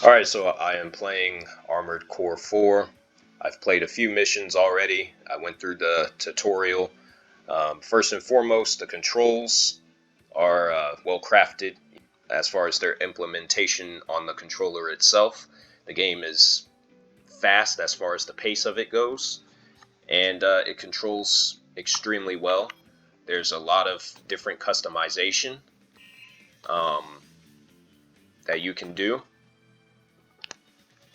Alright, so I am playing Armored Core 4. I've played a few missions already. I went through the tutorial. First and foremost, the controls are well crafted as far as their implementation on the controller itself. The game is fast as far as the pace of it goes, and it controls extremely well. There's a lot of different customization um, that you can do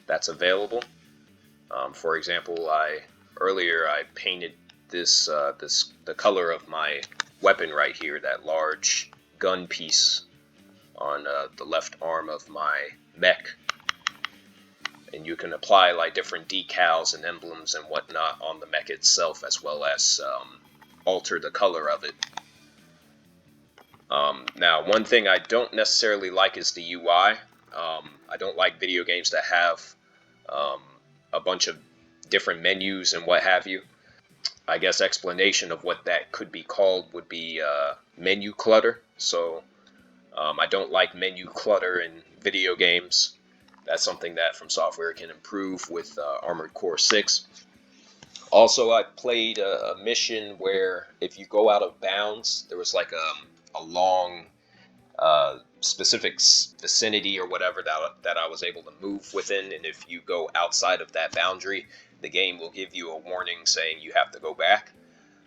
that's available. For example, earlier I painted the color of my weapon right here, that large gun piece on the left arm of my mech, and you can apply like different decals and emblems and whatnot on the mech itself, as well as alter the color of it. Now, one thing I don't necessarily like is the UI. I don't like video games that have a bunch of different menus and what have you. I guess explanation of what that could be called would be menu clutter. So I don't like menu clutter in video games. That's something that From Software can improve with Armored Core 6. Also, I played a mission where if you go out of bounds, there was like a long specific vicinity or whatever that I was able to move within, and if you go outside of that boundary, the game will give you a warning saying you have to go back.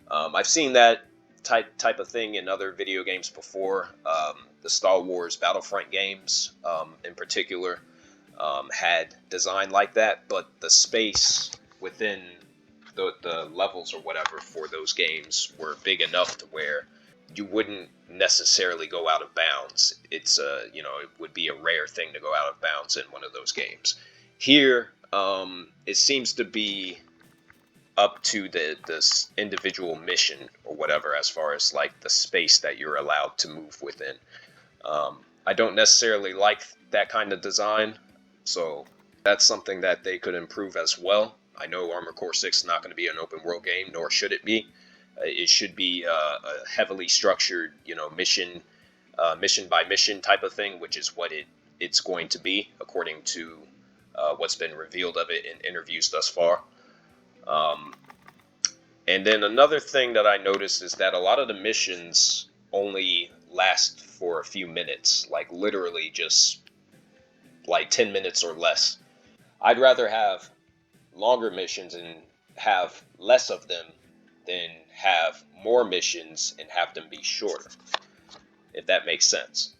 I've seen that type of thing in other video games before. The Star Wars Battlefront games, in particular, had design like that, but the space within the levels or whatever for those games were big enough to where you wouldn't necessarily go out of bounds. It's it would be a rare thing to go out of bounds in one of those games. Here, it seems to be up to this individual mission or whatever, as far as like the space that you're allowed to move within. I don't necessarily like that kind of design, so that's something that they could improve as well. I know Armored Core 6 is not going to be an open world game, nor should it be. It should be a heavily structured, mission by mission type of thing, which is what it's going to be, according to what's been revealed of it in interviews thus far. And then another thing that I noticed is that a lot of the missions only last for a few minutes, like literally just like 10 minutes or less. I'd rather have longer missions and have less of them than have more missions and have them be shorter, if that makes sense.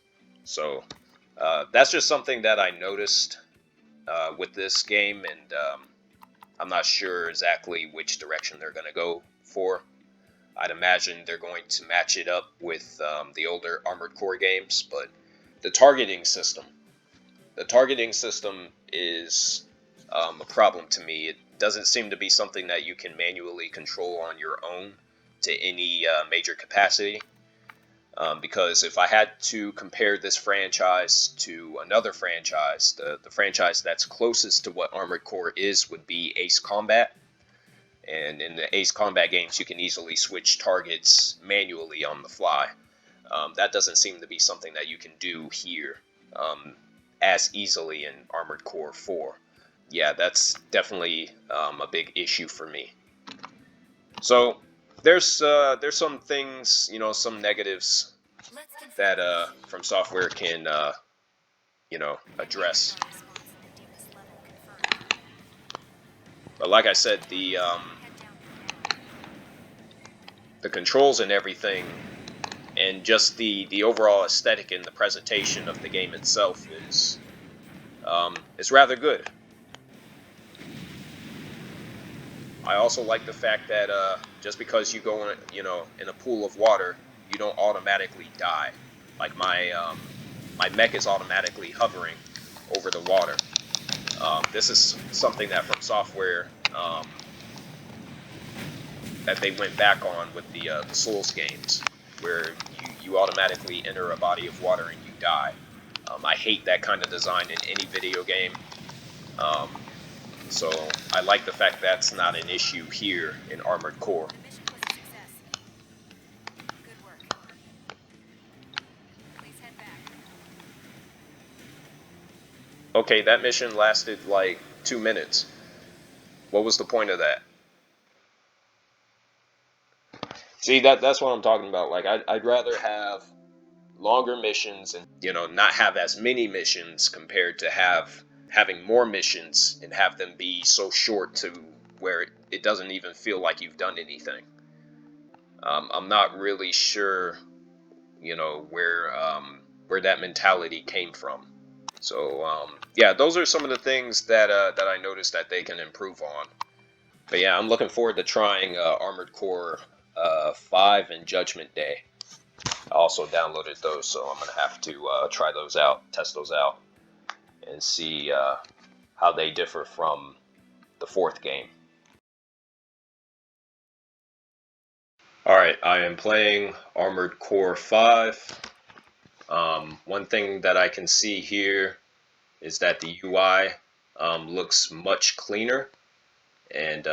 So that's just something that I noticed with this game, and I'm not sure exactly which direction they're going to go for. I'd imagine they're going to match it up with the older Armored Core games, but the targeting system is a problem to me. It doesn't seem to be something that you can manually control on your own to any major capacity. Because if I had to compare this franchise to another franchise, the franchise that's closest to what Armored Core is would be Ace Combat. And in the Ace Combat games, you can easily switch targets manually on the fly. That doesn't seem to be something that you can do here as easily in Armored Core 4. Yeah, that's definitely a big issue for me. So there's some things, some negatives that From Software can address. But like I said, the controls and everything, and just the overall aesthetic and the presentation of the game itself is rather good. I also like the fact that just because you go in a pool of water, you don't automatically die. Like my mech is automatically hovering over the water. This is something that From Software that they went back on with the Souls games, where you automatically enter a body of water and you die. I hate that kind of design in any video game. So I like the fact that's not an issue here in Armored Core. Okay, that mission lasted like 2 minutes. What was the point of that? See, that's what I'm talking about. Like, I'd rather have longer missions and, not have as many missions compared to having more missions and have them be so short to where it doesn't even feel like you've done anything. I'm not really sure, where that mentality came from. So yeah, those are some of the things that I noticed that they can improve on. But yeah, I'm looking forward to trying Armored Core 5 and Judgment Day. I also downloaded those, so I'm gonna have to try those out, test those out, and see how they differ from the fourth game. All right, I am playing Armored Core 5. One thing that I can see here is that the UI looks much cleaner and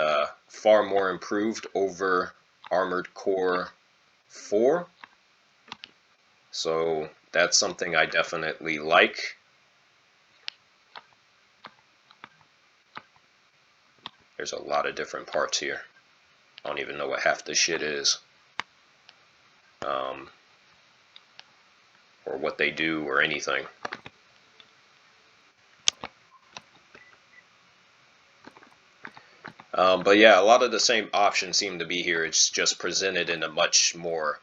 far more improved over Armored Core 4. So that's something I definitely like. There's a lot of different parts here. I don't even know what half this shit is. Or what they do or anything. But yeah, a lot of the same options seem to be here. It's just presented in a much more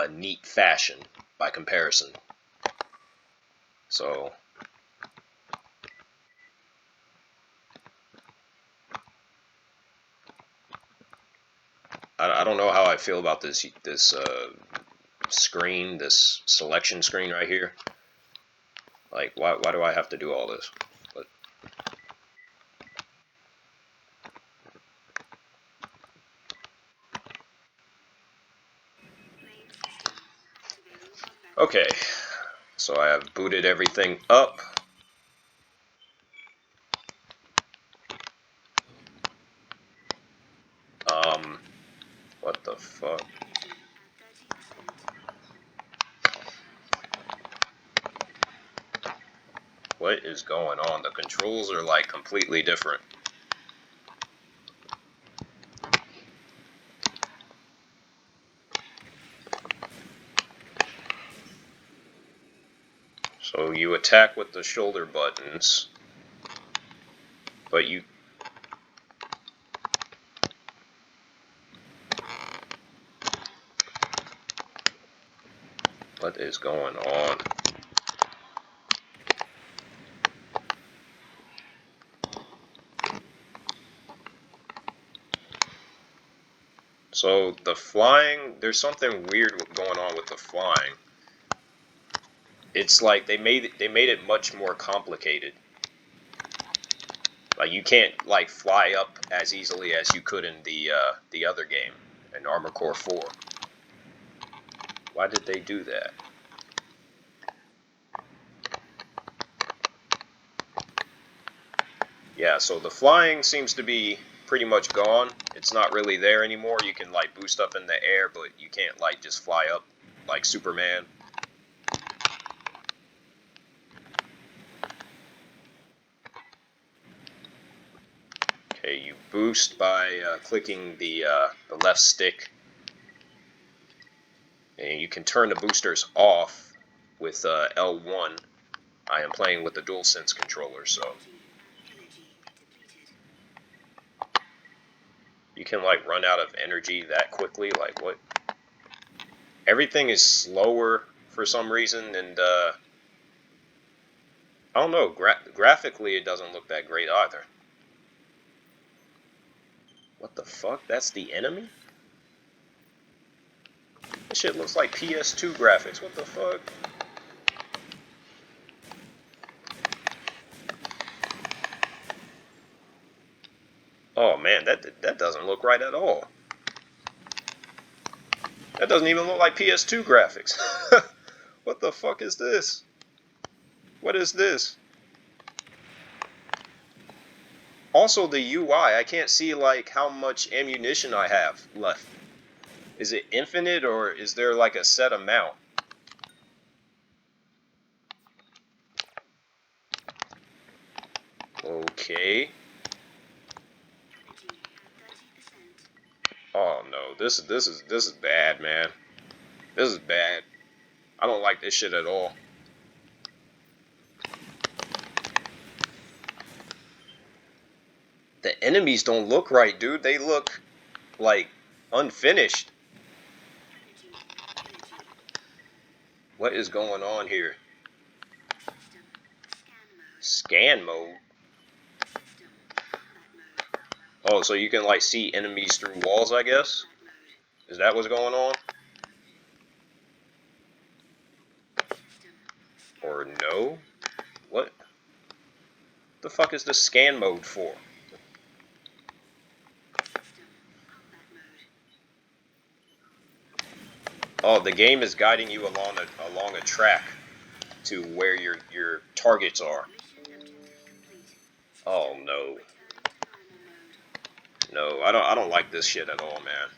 neat fashion by comparison. So I don't know how I feel about this screen, this selection screen right here. Like, why do I have to do all this? But okay, so I have booted everything up. What the fuck? What is going on? The controls are like completely different. So you attack with the shoulder buttons, but you... What is going on? So the flying, there's something weird going on with the flying. It's like they made it much more complicated. Like, you can't like fly up as easily as you could in the other game, in Armored Core 4. Why did they do that? Yeah, so the flying seems to be pretty much gone. It's not really there anymore. You can like boost up in the air, but you can't like just fly up like Superman. Okay, you boost by clicking the left stick, and you can turn the boosters off with L1. I am playing with the DualSense controller, so you can like run out of energy that quickly. Like, what? Everything is slower for some reason, and I don't know. Graphically, it doesn't look that great either. What the fuck? That's the enemy? This shit looks like PS2 graphics. What the fuck? Oh man, that doesn't look right at all. That doesn't even look like PS2 graphics. What the fuck is this? What is this? Also, the UI, I can't see like how much ammunition I have left. Is it infinite or is there like a set amount? Okay. Oh no, this is bad, man. This is bad. I don't like this shit at all. The enemies don't look right, dude. They look like unfinished. What is going on here? Scan mode. Oh, so you can like see enemies through walls, I guess? Is that what's going on? Or no? What the fuck is the scan mode for? Oh, the game is guiding you along a track to where your targets are. Oh no. No, I don't like this shit at all, man.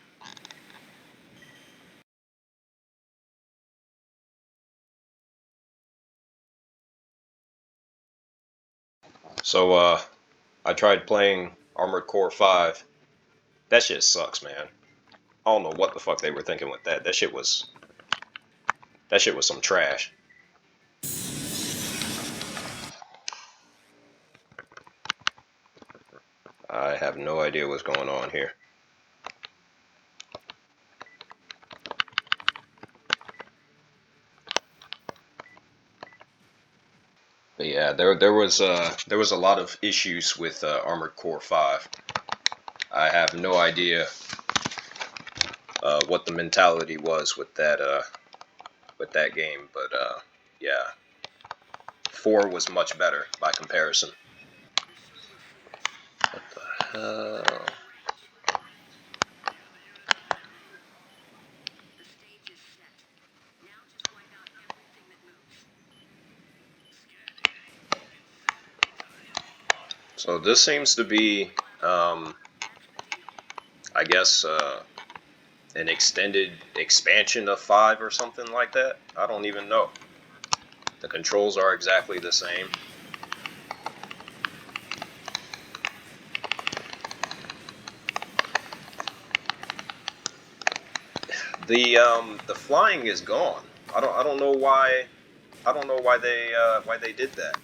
So I tried playing Armored Core 5. That shit sucks, man. I don't know what the fuck they were thinking with that. That shit was some trash. I have no idea what's going on here. But yeah, there was a lot of issues with Armored Core 5. I have no idea what the mentality was with that game, but yeah, 4 was much better by comparison. What the hell? So this seems to be, I guess, an extended expansion of 5 or something like that. I don't even know. The controls are exactly the same. The flying is gone. I don't know why. I don't know why they did that.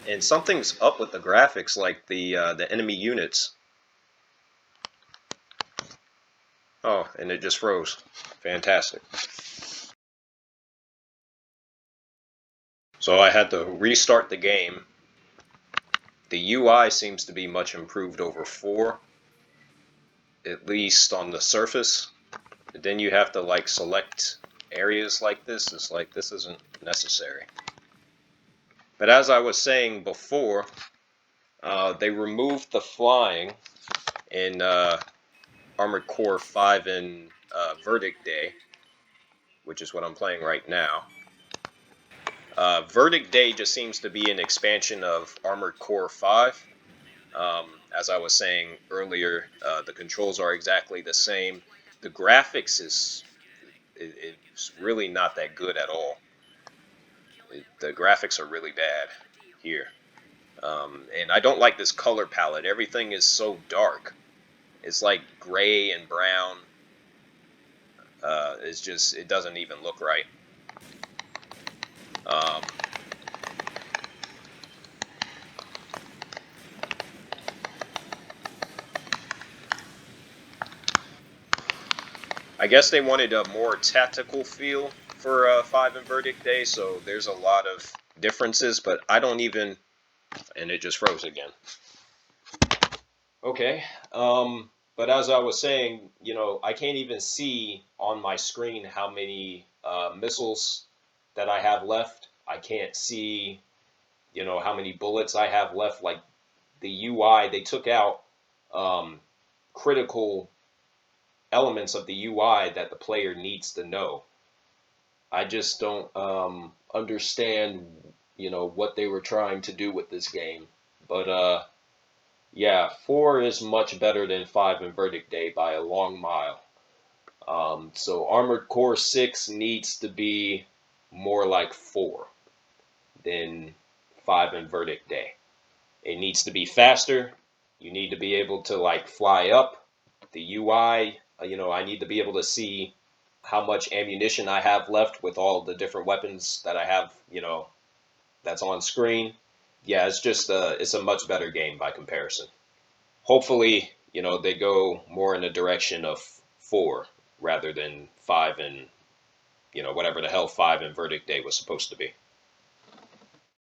And something's up with the graphics, like the enemy units. Oh, and it just froze. Fantastic. So I had to restart the game. The UI seems to be much improved over 4, at least on the surface. But then you have to like select areas like this. It's like this isn't necessary. But as I was saying before, they removed the flying in Armored Core 5 and Verdict Day, which is what I'm playing right now. Verdict Day just seems to be an expansion of Armored Core 5. As I was saying earlier, the controls are exactly the same. The graphics it's really not that good at all. The graphics are really bad here. And I don't like this color palette. Everything is so dark. It's like gray and brown. It's just, it doesn't even look right. Um, I guess they wanted a more tactical feel for 5 and Verdict Day, so there's a lot of differences, but I don't even, and it just froze again. Okay, but as I was saying, you know, I can't even see on my screen how many missiles that I have left. I can't see, you know, how many bullets I have left. Like the UI, they took out critical elements of the UI that the player needs to know. I just don't understand, you know, what they were trying to do with this game. But yeah, 4 is much better than 5 and Verdict Day by a long mile. So Armored Core 6 needs to be more like 4 than 5 and Verdict Day. It needs to be faster. You need to be able to like fly up. The UI, I need to be able to see how much ammunition I have left with all the different weapons that I have, that's on screen. Yeah, it's just it's a much better game by comparison. Hopefully, they go more in the direction of 4 rather than 5 and whatever the hell 5 and Verdict Day was supposed to be.